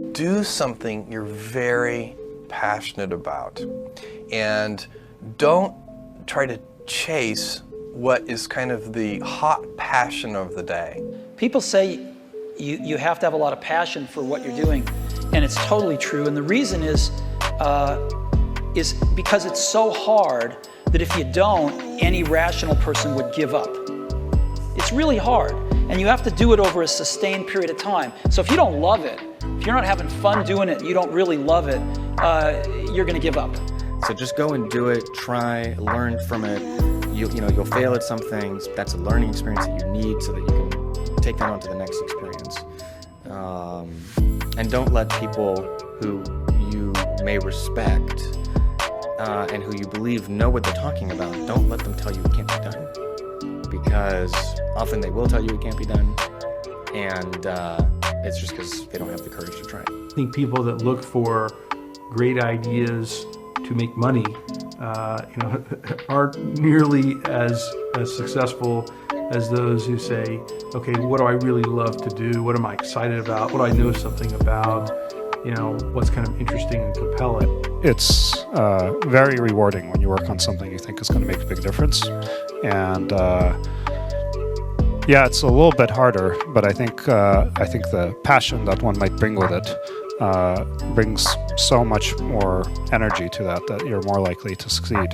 Do something you're very passionate about, and don't try to chase what is kind of the hot passion of the day. People say you have to have a lot of passion for what you're doing, and it's totally true. And the reason is because it's so hard that if you don't, any rational person would give up. It's really hard, and you have to do it over a sustained period of time. So if you don't love it, if you're not having fun doing it, you don't really love it, you're gonna give up. So just go and do it, try, learn from it. You'll fail at some things. That's a learning experience that you need so that you can take that on to the next experience. And don't let people who you may respect and who you believe know what they're talking about, don't let them tell you it can't be done. Because often they will tell you it can't be done, and it's just because they don't have the courage to try. I think people that look for great ideas to make money, aren't nearly as successful as those who say, okay, what do I really love to do? What am I excited about? What do I know something about? What's kind of interesting and compelling? It's very rewarding when you work on something you think is going to make a big difference. And yeah, it's a little bit harder, but I think the passion that one might bring with it brings so much more energy to that you're more likely to succeed.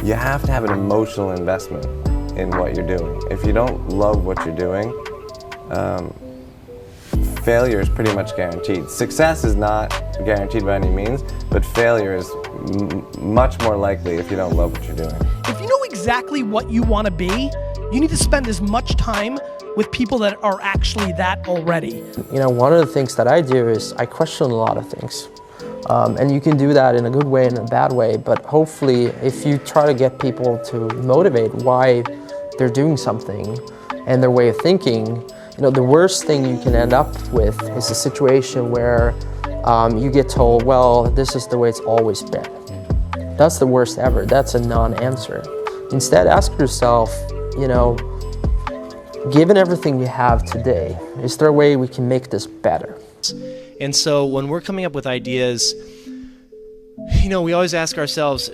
You have to have an emotional investment in what you're doing. If you don't love what you're doing, failure is pretty much guaranteed. Success is not guaranteed by any means, but failure is much more likely if you don't love what you're doing. If you know exactly what you want to be, you need to spend as much time with people that are actually that already. One of the things that I do is I question a lot of things. And you can do that in a good way and in a bad way, but hopefully if you try to get people to motivate why they're doing something and their way of thinking, the worst thing you can end up with is a situation where you get told, well, this is the way it's always been. That's the worst ever. That's a non-answer. Instead, ask yourself, given everything we have today, is there a way we can make this better? And so when we're coming up with ideas, we always ask ourselves,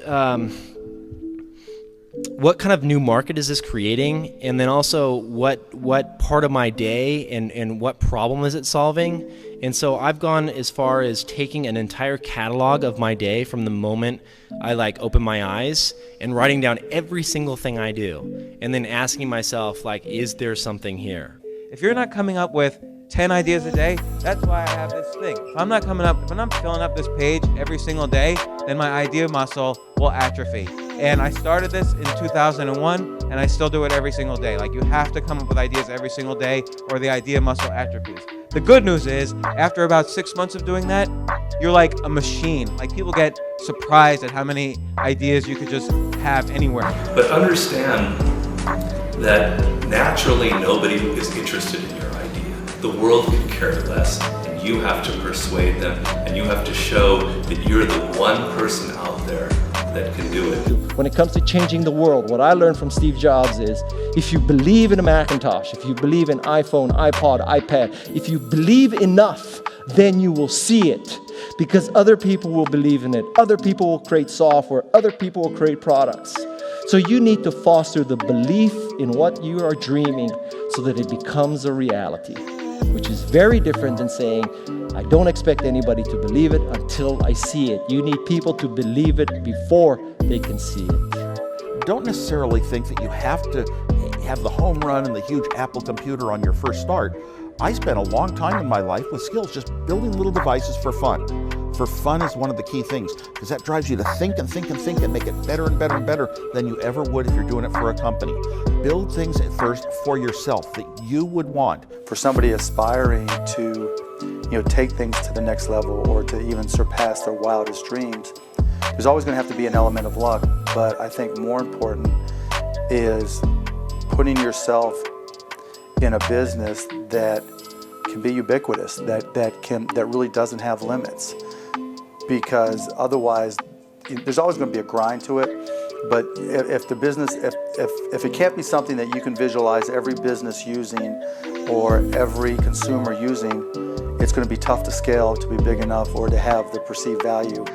what kind of new market is this creating? And then also what part of my day and what problem is it solving? And so I've gone as far as taking an entire catalog of my day from the moment I open my eyes and writing down every single thing I do. And then asking myself, is there something here? If you're not coming up with 10 ideas a day, that's why I have this thing. If I'm not filling up this page every single day, then my idea muscle will atrophy. And I started this in 2001, and I still do it every single day. You have to come up with ideas every single day, or the idea muscle atrophies. The good news is, after about 6 months of doing that, you're like a machine. People get surprised at how many ideas you could just have anywhere. But understand that naturally nobody is interested in your idea. The world could care less, and you have to persuade them, and you have to show that you're the one person out there that can do it. When it comes to changing the world, what I learned from Steve Jobs is, if you believe in a Macintosh, if you believe in iPhone, iPod, iPad, if you believe enough, then you will see it. Because other people will believe in it. Other people will create software. Other people will create products. So you need to foster the belief in what you are dreaming so that it becomes a reality, which is very different than saying, I don't expect anybody to believe it until I see it. You need people to believe it before they can see it. Don't necessarily think that you have to have the home run and the huge Apple computer on your first start. I spent a long time in my life with skills just building little devices for fun. For fun is one of the key things, because that drives you to think and think and think and make it better and better and better than you ever would if you're doing it for a company. Build things at first for yourself that you would want. For somebody aspiring to take things to the next level or to even surpass their wildest dreams, there's always going to have to be an element of luck, but I think more important is putting yourself in a business that can be ubiquitous, that really doesn't have limits. Because otherwise, there's always going to be a grind to it. But if the business, if it can't be something that you can visualize every business using or every consumer using, it's going to be tough to scale to be big enough or to have the perceived value